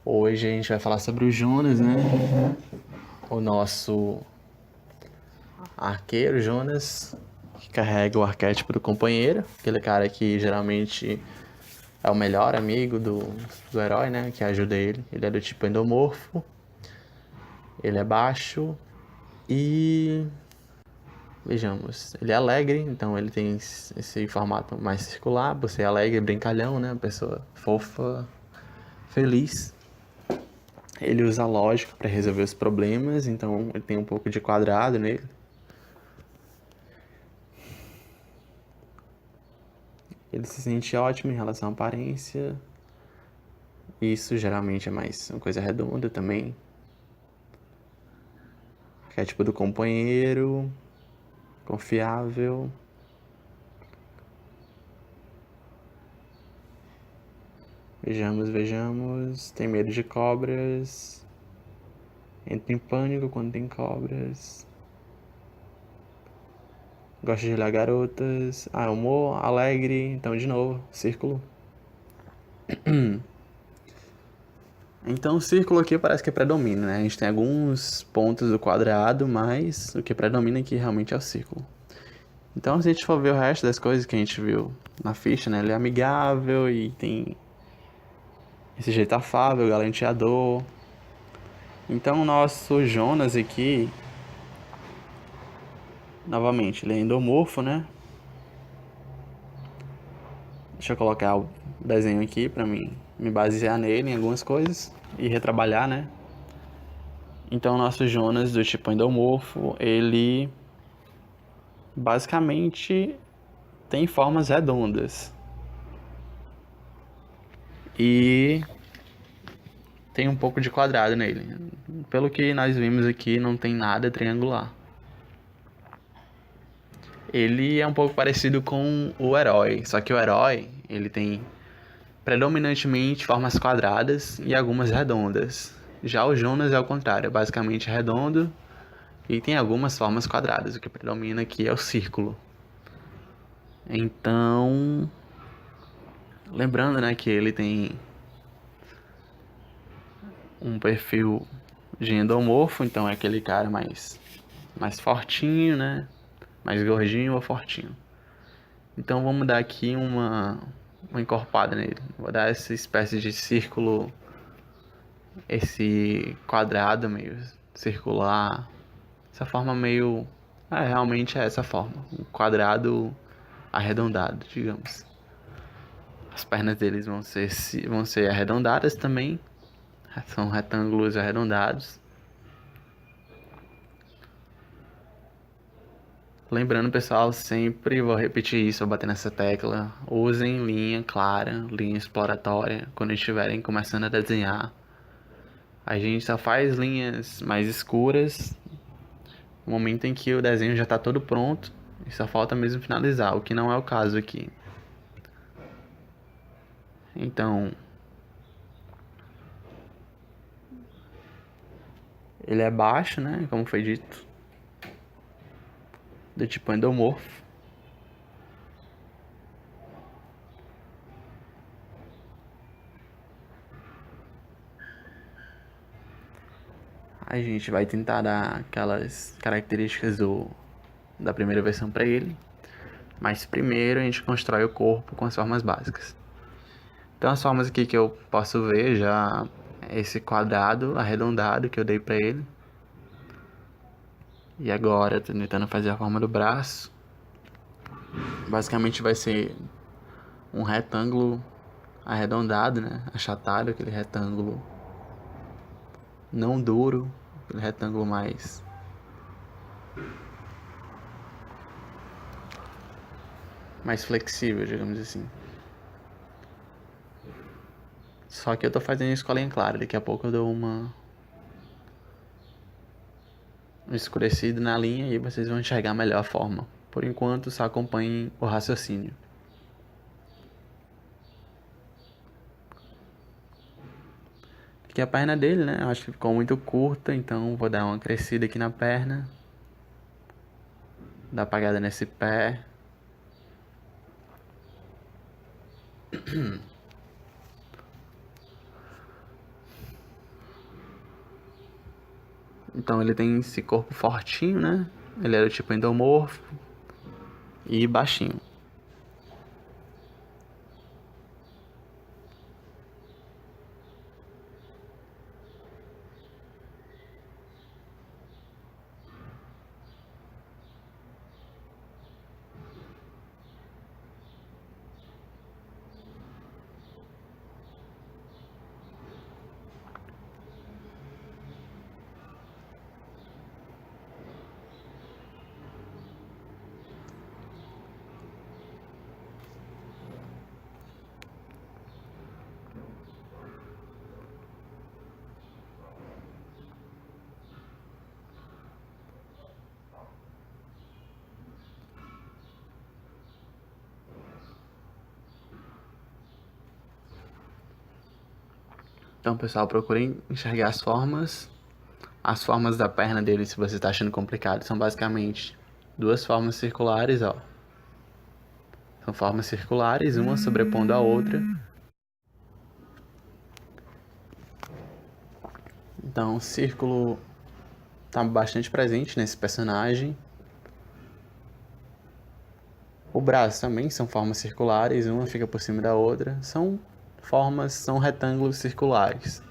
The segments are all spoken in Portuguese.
Hoje a gente vai falar sobre o Jonas, né? O nosso arqueiro Jonas, que carrega o arquétipo do companheiro, aquele cara que geralmente é o melhor amigo do herói, né? Que ajuda ele. Ele é do tipo endomorfo, ele é baixo e. Vejamos, ele é alegre, então ele tem esse formato mais circular, você é alegre, brincalhão, né? Uma pessoa fofa, feliz. Ele usa a lógica para resolver os problemas, então ele tem um pouco de quadrado nele. Ele se sente ótimo em relação à aparência. Isso geralmente é mais uma coisa redonda também. Que é tipo do companheiro, confiável. Vejamos. Tem medo de cobras. Entra em pânico quando tem cobras. Gosta de olhar garotas. Humor, alegre. Então, de novo, círculo. Então o círculo aqui parece que predomina, né? A gente tem alguns pontos do quadrado, mas o que predomina aqui realmente é o círculo. Então se a gente for ver o resto das coisas que a gente viu na ficha, né? Ele é amigável e tem esse jeito afável, galanteador. Então o nosso Jonas aqui, novamente, ele é endomorfo, né? Deixa eu colocar o desenho aqui pra mim me basear nele em algumas coisas e retrabalhar, né? Então o nosso Jonas do tipo endomorfo, ele basicamente tem formas redondas. E tem um pouco de quadrado nele. Pelo que nós vimos aqui, não tem nada triangular. Ele é um pouco parecido com o herói, só que o herói, ele tem predominantemente formas quadradas e algumas redondas. Já o Jonas é o contrário, é basicamente redondo e tem algumas formas quadradas. O que predomina aqui é o círculo. Então, lembrando, né, que ele tem um perfil de endomorfo, então é aquele cara mais fortinho, né? Mais gordinho ou fortinho. Então vamos dar aqui uma encorpada nele. Vou dar essa espécie de círculo, esse quadrado meio circular, essa forma meio. Realmente é essa forma. Um quadrado arredondado, digamos. As pernas deles vão ser arredondadas também. São retângulos arredondados. Lembrando, pessoal, sempre vou repetir isso, vou bater nessa tecla. Usem linha clara, linha exploratória, quando estiverem começando a desenhar. A gente só faz linhas mais escuras no momento em que o desenho já está todo pronto e só falta mesmo finalizar, o que não é o caso aqui. Então, ele é baixo, né, como foi dito, do tipo endomorfo. A gente vai tentar dar aquelas características da primeira versão para ele, mas primeiro a gente constrói o corpo com as formas básicas. Então as formas aqui que eu posso ver já esse quadrado arredondado que eu dei para ele. E agora tô tentando fazer a forma do braço. Basicamente vai ser um retângulo arredondado, né? Achatado, aquele retângulo não duro, aquele retângulo mais flexível, digamos assim. Só que eu tô fazendo isso com a linha clara, daqui a pouco eu dou um escurecido na linha e vocês vão enxergar melhor a forma. Por enquanto, só acompanhem o raciocínio. Aqui a perna dele, né? Eu acho que ficou muito curta, então vou dar uma crescida aqui na perna. Dar apagada nesse pé. Então ele tem esse corpo fortinho, né? Ele era tipo endomorfo e baixinho. Então, pessoal, procurem enxergar as formas. As formas da perna dele, se você está achando complicado, são basicamente duas formas circulares, ó. São formas circulares, uma sobrepondo a outra. Então, o círculo tá bastante presente nesse personagem. O braço também são formas circulares, uma fica por cima da outra. São retângulos circulares.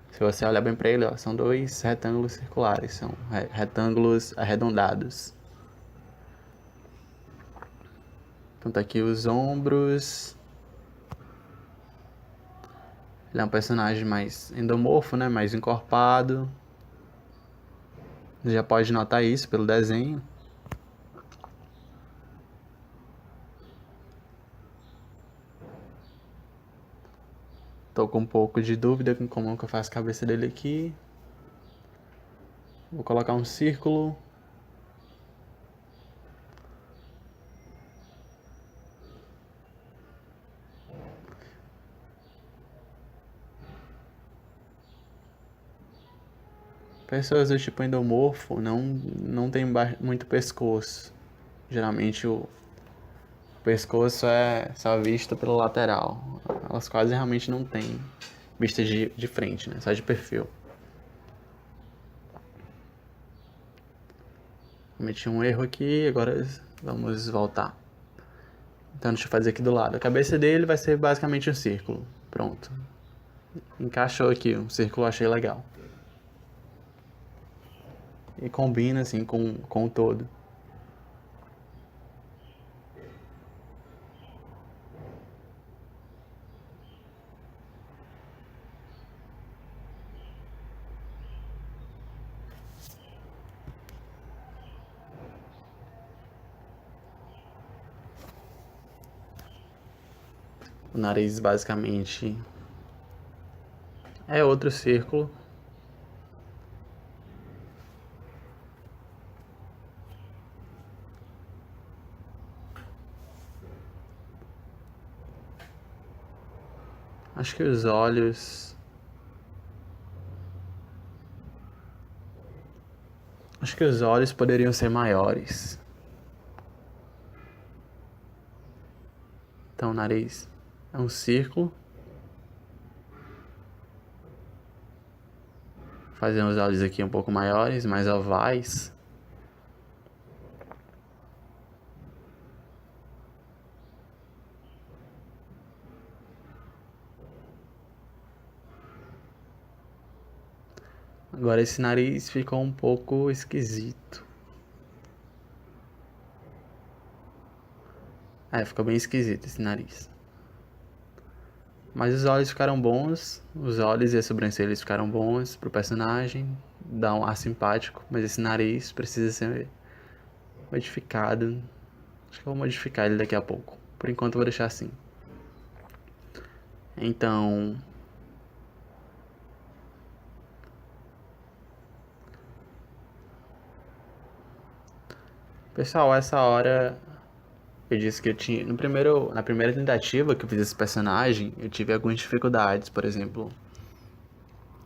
Se você olhar bem para ele, ó, são dois retângulos circulares, são retângulos arredondados. Então tá aqui os ombros. Ele é um personagem mais endomorfo, né? Mais encorpado. Você já pode notar isso pelo desenho. Tô com um pouco de dúvida com como que eu faço a cabeça dele aqui. Vou colocar um círculo. Pessoas do tipo endomorfo não tem muito pescoço. Geralmente o pescoço é só visto pelo lateral. Elas quase realmente não têm vista de frente, né? Só de perfil. Cometi um erro aqui, agora vamos voltar. Então deixa eu fazer aqui do lado. A cabeça dele vai ser basicamente um círculo. Pronto. Encaixou aqui, um círculo, achei legal. E combina assim com o todo. O nariz basicamente é outro círculo. Acho que os olhos. Acho que os olhos poderiam ser maiores. Então o nariz é um círculo. Fazer os olhos aqui um pouco maiores, mais ovais. Agora esse nariz ficou um pouco esquisito. Ficou bem esquisito esse nariz. Mas os olhos ficaram bons, os olhos e as sobrancelhas ficaram bons pro personagem, dá um ar simpático, mas esse nariz precisa ser modificado. Acho que eu vou modificar ele daqui a pouco. Por enquanto eu vou deixar assim. Então, pessoal, essa hora eu disse que eu tinha. Na primeira tentativa que eu fiz esse personagem, eu tive algumas dificuldades, por exemplo,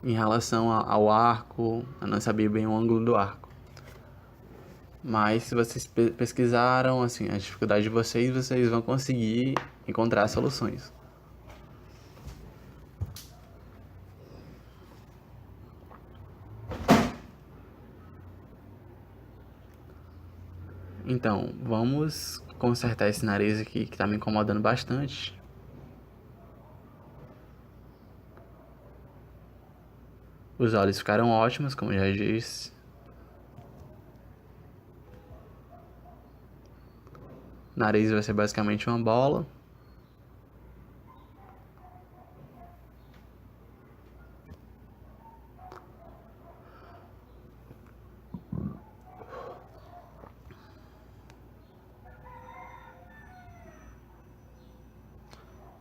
em relação ao arco, eu não sabia bem o ângulo do arco. Mas se vocês pesquisaram, assim, a dificuldade de vocês vão conseguir encontrar soluções. Então, vamos consertar esse nariz aqui que tá me incomodando bastante. Os olhos ficaram ótimos, como eu já disse. O nariz vai ser basicamente uma bola.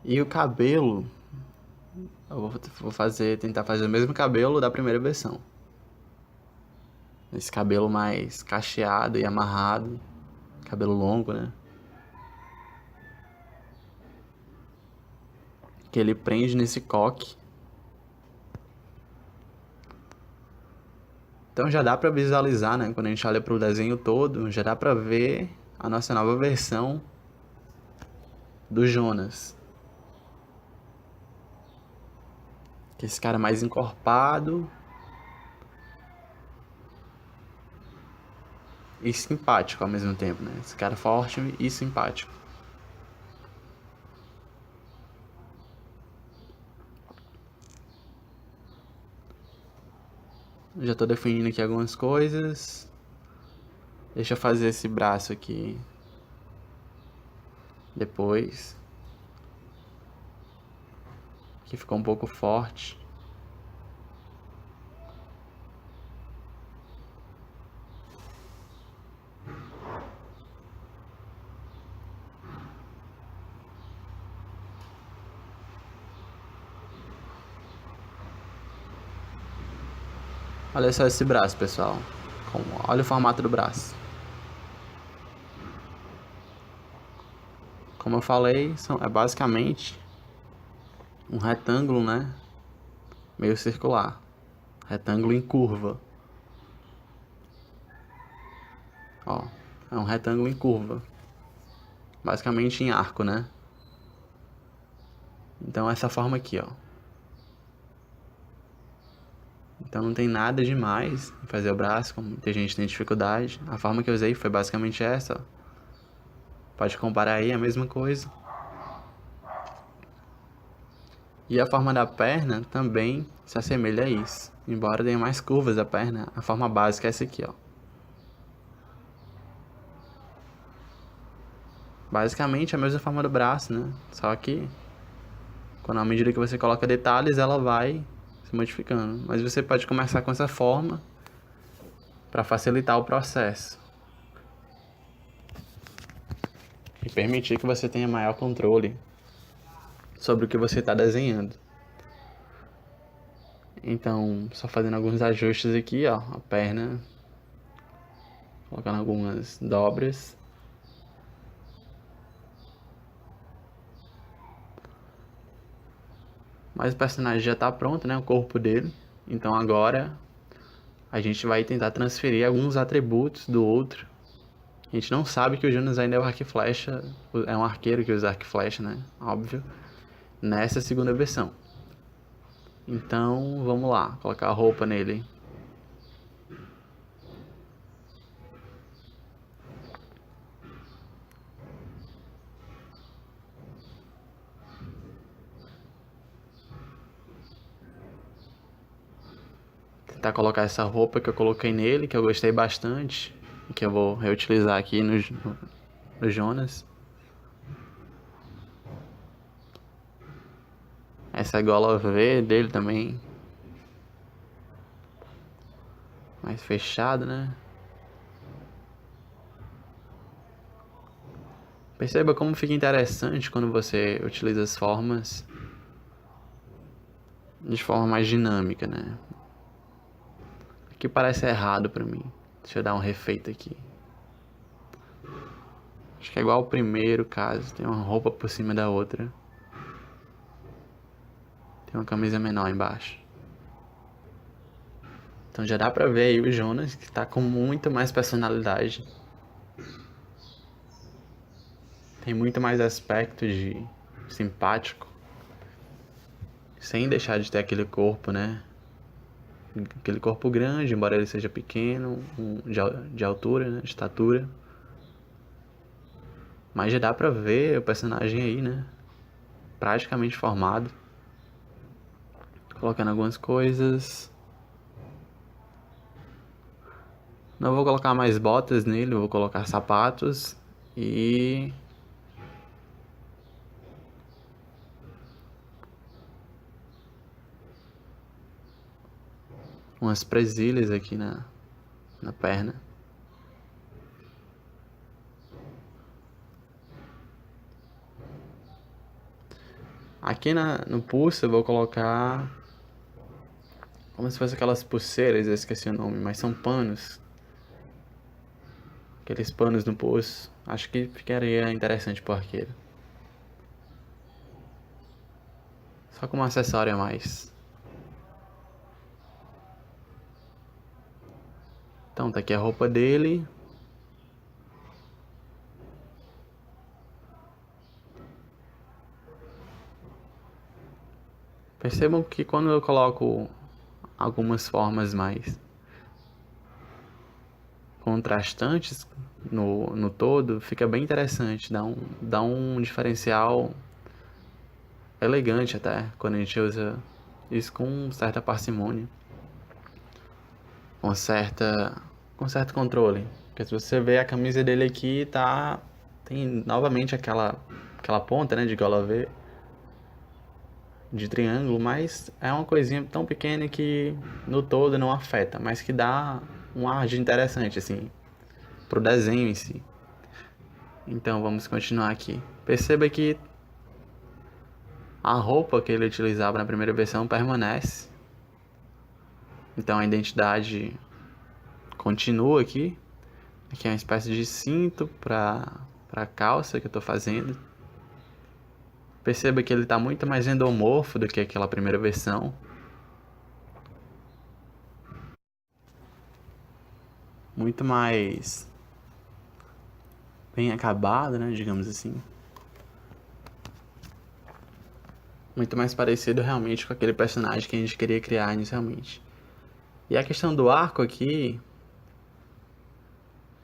E o cabelo, eu vou tentar fazer o mesmo cabelo da primeira versão. Esse cabelo mais cacheado e amarrado, cabelo longo, né? Que ele prende nesse coque. Então já dá pra visualizar, né? Quando a gente olha pro desenho todo, já dá pra ver a nossa nova versão do Jonas. Que é esse cara mais encorpado e simpático ao mesmo tempo, né? Esse cara forte e simpático. Já tô definindo aqui algumas coisas. Deixa eu fazer esse braço aqui depois. Que ficou um pouco forte. Olha só esse braço, pessoal. Olha o formato do braço. Como eu falei, é basicamente um retângulo, né? Meio circular. Retângulo em curva. Ó, é um retângulo em curva. Basicamente em arco, né? Então essa forma aqui, ó. Então não tem nada demais em fazer o braço, como muita gente tem dificuldade. A forma que eu usei foi basicamente essa, ó. Pode comparar aí, a mesma coisa. E a forma da perna também se assemelha a isso. Embora tenha mais curvas a perna, a forma básica é essa aqui, ó. Basicamente a mesma forma do braço, né? Só que quando à medida que você coloca detalhes, ela vai se modificando. Mas você pode começar com essa forma para facilitar o processo e permitir que você tenha maior controle sobre o que você está desenhando. Então, só fazendo alguns ajustes aqui, ó, a perna, colocando algumas dobras. Mas o personagem já está pronto, né, o corpo dele. Então agora a gente vai tentar transferir alguns atributos do outro. A gente não sabe que o Jonas ainda é o arco e flecha, é um arqueiro que usa arco e flecha, né, óbvio, nessa segunda versão. Então, vamos lá, colocar a roupa nele. Tentar colocar essa roupa que eu coloquei nele, que eu gostei bastante, que eu vou reutilizar aqui no Jonas. Essa gola V dele também. Mais fechado, né? Perceba como fica interessante quando você utiliza as formas de forma mais dinâmica, né? Aqui parece errado pra mim. Deixa eu dar um refeito aqui. Acho que é igual ao primeiro caso. Tem uma roupa por cima da outra. Tem uma camisa menor embaixo. Então já dá pra ver aí o Jonas, que tá com muito mais personalidade. Tem muito mais aspecto de simpático. Sem deixar de ter aquele corpo, né? Aquele corpo grande, embora ele seja pequeno, de altura, né? De estatura. Mas já dá pra ver o personagem aí, né? Praticamente formado. Colocando algumas coisas. Não vou colocar mais botas nele, vou colocar sapatos e umas presilhas aqui na perna. Aqui no pulso eu vou colocar como se fosse aquelas pulseiras, eu esqueci o nome, mas são panos. Aqueles panos no pulso. Acho que ficaria interessante pro arqueiro. Só como um acessório a mais. Então, tá aqui a roupa dele. Percebam que quando eu coloco algumas formas mais contrastantes no todo, fica bem interessante, dá um diferencial elegante até, quando a gente usa isso com certa parcimônia, com certo controle. Porque se você ver a camisa dele aqui, tem novamente aquela ponta, né, de gola V, de triângulo, mas é uma coisinha tão pequena que no todo não afeta, mas que dá um ar de interessante, assim, pro desenho em si. Então vamos continuar aqui. Perceba que a roupa que ele utilizava na primeira versão permanece. Então a identidade continua aqui. Aqui é uma espécie de cinto para calça que eu estou fazendo. Perceba que ele está muito mais endomorfo do que aquela primeira versão. Muito mais bem acabado, né, digamos assim. Muito mais parecido realmente com aquele personagem que a gente queria criar inicialmente. E a questão do arco aqui,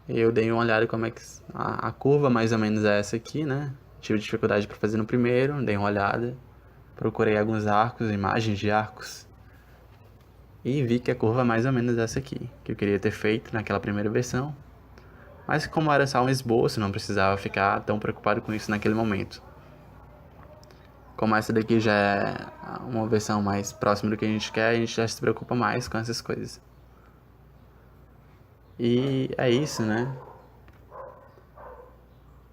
eu dei uma olhada como é que a curva mais ou menos é essa aqui, né? Tive dificuldade para fazer no primeiro, dei uma olhada, procurei alguns arcos, imagens de arcos, e vi que a curva é mais ou menos essa aqui, que eu queria ter feito naquela primeira versão. Mas como era só um esboço, não precisava ficar tão preocupado com isso naquele momento. Como essa daqui já é uma versão mais próxima do que a gente quer, a gente já se preocupa mais com essas coisas. E é isso, né?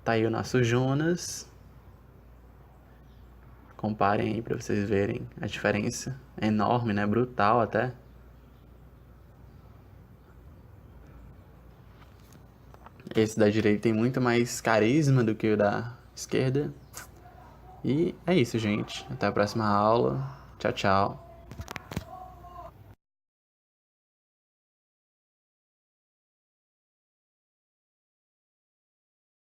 Tá aí o nosso Jonas. Comparem aí pra vocês verem a diferença. É enorme, né? Brutal até. Esse da direita tem muito mais carisma do que o da esquerda. E é isso, gente. Até a próxima aula. Tchau, tchau.